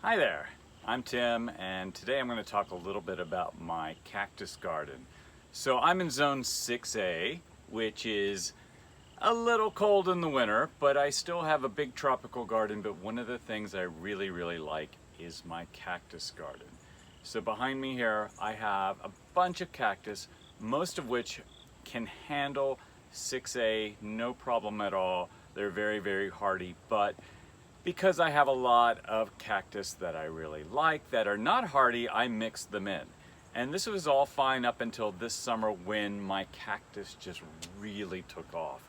Hi there, I'm Tim, and today I'm going to talk a little bit about my cactus garden. So I'm in zone 6A, which is a little cold in the winter, but I still have a big tropical garden. But one of the things I really like is my cactus garden. So behind me here I have a bunch of cactus, most of which can handle 6A, no problem at all. They're very hardy, but because I have a lot of cactus that I really like that are not hardy, I mix them in. And this was all fine up until this summer when my cactus just really took off.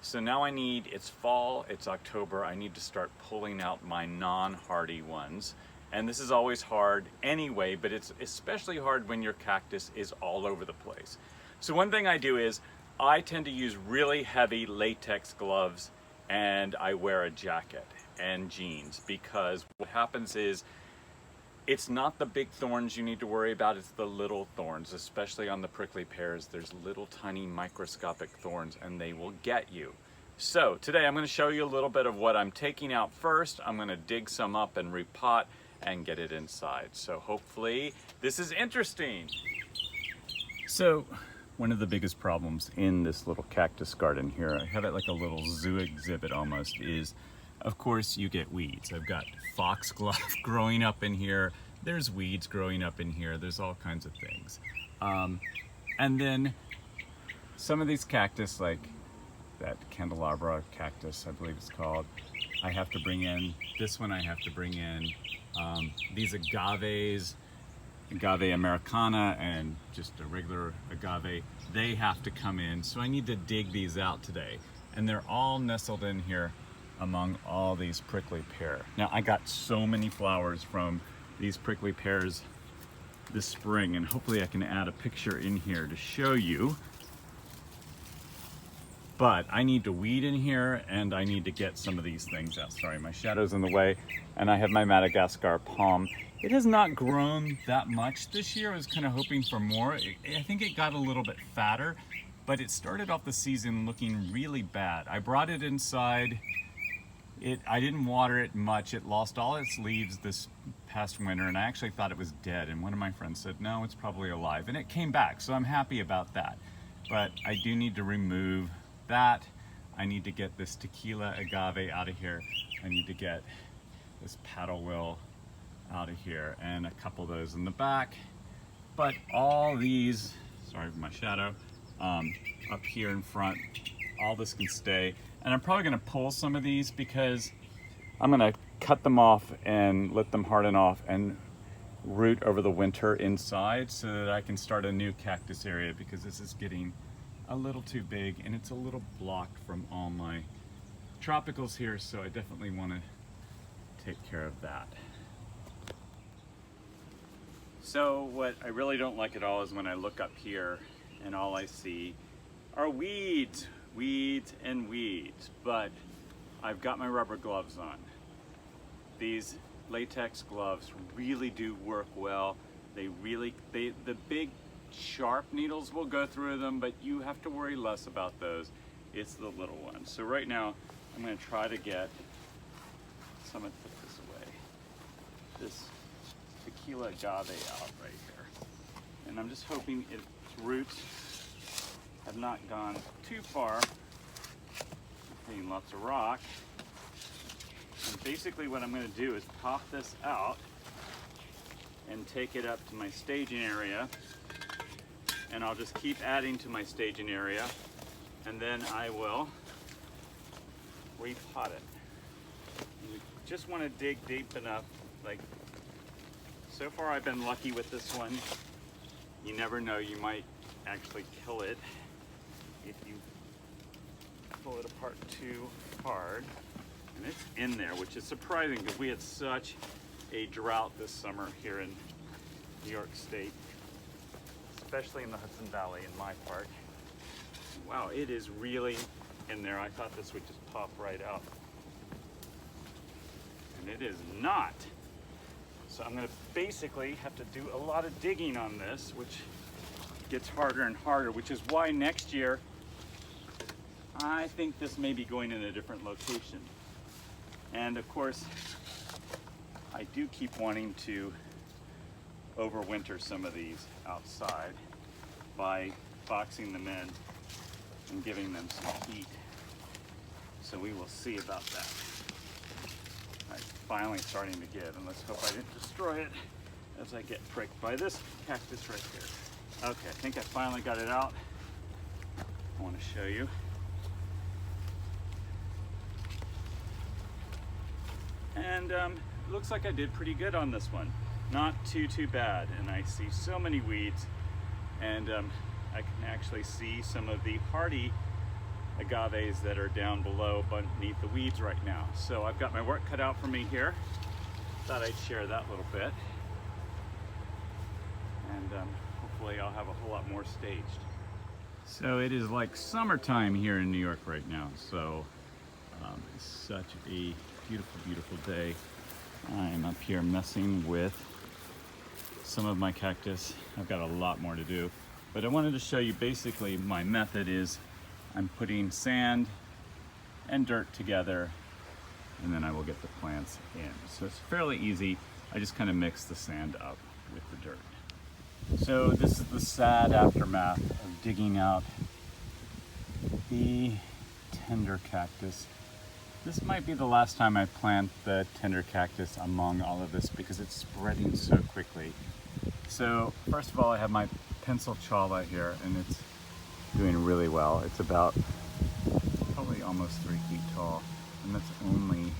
So now it's fall, it's October, I need to start pulling out my non-hardy ones. And this is always hard anyway, but it's especially hard when your cactus is all over the place. So one thing I do is I tend to use really heavy latex gloves, and I wear a jacket and jeans, because what happens is it's not the big thorns you need to worry about, it's the little thorns, especially on the prickly pears. There's little tiny microscopic thorns and they will get you. So today I'm going to show you a little bit of what I'm taking out first. I'm going to dig some up and repot and get it inside. So hopefully this is interesting. So one of the biggest problems in this little cactus garden here, I have it like a little zoo exhibit almost, is of course you get weeds. I've got foxglove growing up in here, there's weeds growing up in here, there's all kinds of things. And then some of these cactus, like that candelabra cactus, I believe it's called, I have to bring in. This one I have to bring in. These agaves, agave americana and just a regular agave, they have to come in. So I need to dig these out today. And they're all nestled in here among all these prickly pear. Now I got so many flowers from these prickly pears this spring, and hopefully I can add a picture in here to show you. But I need to weed in here and I need to get some of these things out. Sorry, my shadow's in the way, and I have my Madagascar palm. It has not grown that much this year. I was kind of hoping for more. I think it got a little bit fatter, but it started off the season looking really bad. I brought it inside. I didn't water it much. It lost all its leaves this past winter, and I actually thought it was dead. And one of my friends said, no, it's probably alive. And it came back, so I'm happy about that. But I do need to remove that. I need to get this tequila agave out of here. I need to get this paddle wheel out of here, and a couple of those in the back. But all these, sorry for my shadow, up here in front, all this can stay. And I'm probably going to pull some of these because I'm going to cut them off and let them harden off and root over the winter inside so that I can start a new cactus area, because this is getting a little too big and it's a little blocked from all my tropicals here. So I definitely want to take care of that. So what I really don't like at all is when I look up here and all I see are weeds and weeds, but I've got my rubber gloves on. These latex gloves really do work well. The big sharp needles will go through them, but you have to worry less about those. It's the little ones. So right now I'm going to try to get some of this away. This tequila agave out right here. And I'm just hoping its roots have not gone too far. I'm hitting lots of rock. And basically what I'm going to do is pop this out and take it up to my staging area. And I'll just keep adding to my staging area. And then I will repot it. You just want to dig deep enough. Like, so far I've been lucky with this one. You never know, you might actually kill it if you pull it apart too hard. And it's in there, which is surprising because we had such a drought this summer here in New York State, especially in the Hudson Valley in my part. Wow, it is really in there. I thought this would just pop right out. And it is not. So I'm going to basically have to do a lot of digging on this, which gets harder and harder, which is why next year I think this may be going in a different location. And of course, I do keep wanting to overwinter some of these outside by boxing them in and giving them some heat. So we will see about that. It's finally starting to give, and let's hope I didn't destroy it as I get pricked by this cactus right here. Okay, I think I finally got it out. I want to show you. And it looks like I did pretty good on this one. Not too bad. And I see so many weeds, and I can actually see some of the hardy agaves that are down below beneath the weeds right now. So I've got my work cut out for me here. Thought I'd share that little bit. And hopefully I'll have a whole lot more staged. So it is like summertime here in New York right now. So it's such a beautiful, beautiful day. I'm up here messing with some of my cactus. I've got a lot more to do, but I wanted to show you basically my method is I'm putting sand and dirt together, and then I will get the plants in. So it's fairly easy. I just kind of mix the sand up with the dirt. So this is the sad aftermath of digging out the tender cactus. This might be the last time I plant the tender cactus among all of this because it's spreading so quickly. So first of all, I have my pencil chala here, and it's doing really well. It's about probably almost 3 feet tall, and that's only,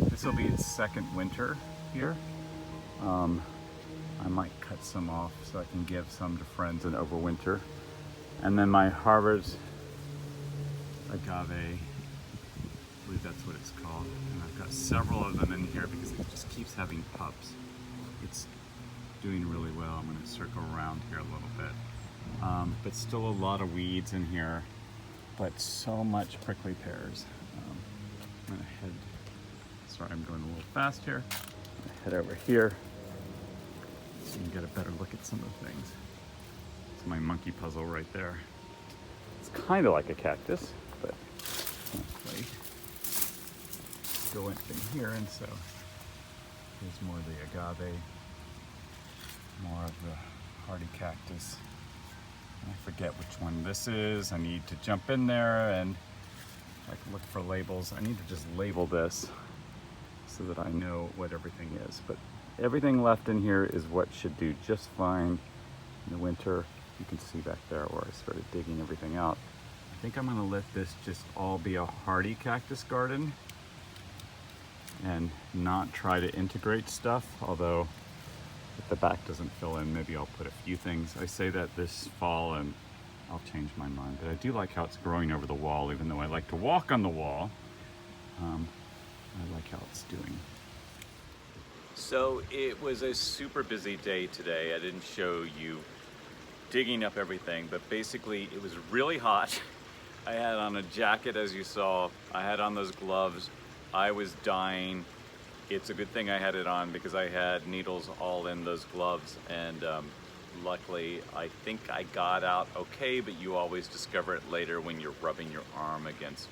this will be its second winter here. I might cut some off so I can give some to friends and overwinter. And then my Harvard's agave, I believe that's what it's called. And I've got several of them in here because it just keeps having pups. It's doing really well. I'm gonna circle around here a little bit. But still a lot of weeds in here, but so much prickly pears. I'm gonna head, sorry, I'm going a little fast here. I'm gonna head over here so you can get a better look at some of the things. It's my monkey puzzle right there. It's kind of like a cactus, but actually go in here, and so here's more of the agave, more of the hardy cactus. I forget which one this is. I need to jump in there and I can look for labels. I need to just label this so that I know what everything is. But everything left in here is what should do just fine in the winter. You can see back there where I started digging everything out. I think I'm gonna let this just all be a hardy cactus garden and not try to integrate stuff, although if the back doesn't fill in, maybe I'll put a few things. I say that this fall and I'll change my mind, but I do like how it's growing over the wall, even though I like to walk on the wall. I like how it's doing. So it was a super busy day today. I didn't show you digging up everything, but basically it was really hot. I had on a jacket, as you saw. I had on those gloves. I was dying. It's a good thing I had it on because I had needles all in those gloves, and luckily I think I got out okay, but you always discover it later when you're rubbing your arm against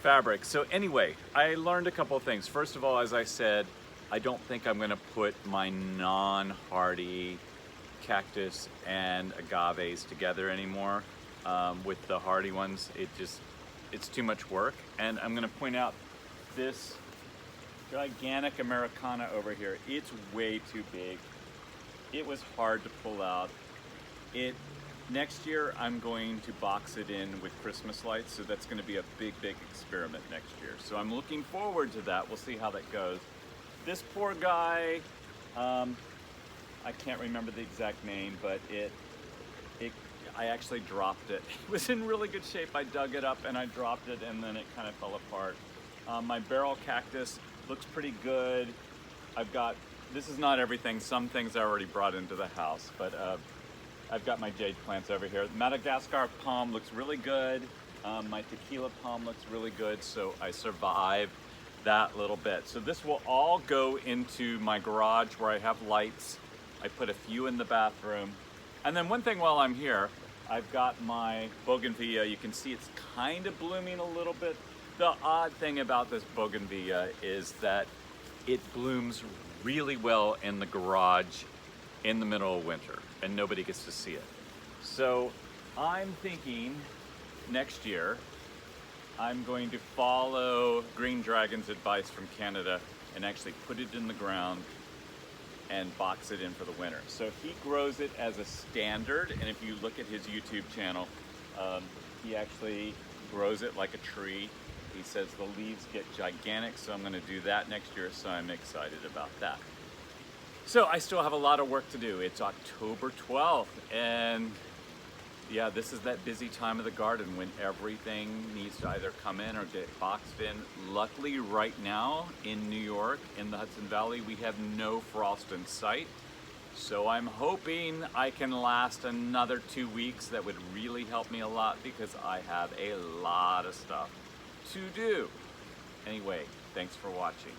fabric. So anyway, I learned a couple of things. First of all, as I said, I don't think I'm gonna put my non-hardy cactus and agaves together anymore with the hardy ones. It's too much work. And I'm gonna point out this gigantic Americana over here. It's way too big. It was hard to pull out. Next year I'm going to box it in with Christmas lights, so that's going to be a big experiment next year. So I'm looking forward to that. We'll see how that goes. This poor guy, I can't remember the exact name, but I actually dropped it. It was in really good shape. I dug it up and I dropped it, and then it kind of fell apart. My barrel cactus looks pretty good. This is not everything. Some things I already brought into the house, but I've got my jade plants over here. Madagascar palm looks really good. My tequila palm looks really good, so I survived that little bit. So this will all go into my garage where I have lights. I put a few in the bathroom. And then one thing while I'm here, I've got my bougainvillea. You can see it's kind of blooming a little bit. The odd thing about this bougainvillea is that it blooms really well in the garage in the middle of winter and nobody gets to see it. So I'm thinking next year I'm going to follow Green Dragon's advice from Canada and actually put it in the ground and box it in for the winter. So he grows it as a standard, and if you look at his YouTube channel, he actually grows it like a tree. He says the leaves get gigantic, so I'm gonna do that next year, so I'm excited about that. So I still have a lot of work to do. It's October 12th, and yeah, this is that busy time of the garden when everything needs to either come in or get boxed in. Luckily, right now in New York, in the Hudson Valley, we have no frost in sight. So I'm hoping I can last another 2 weeks. That would really help me a lot because I have a lot of stuff to do. Anyway, thanks for watching.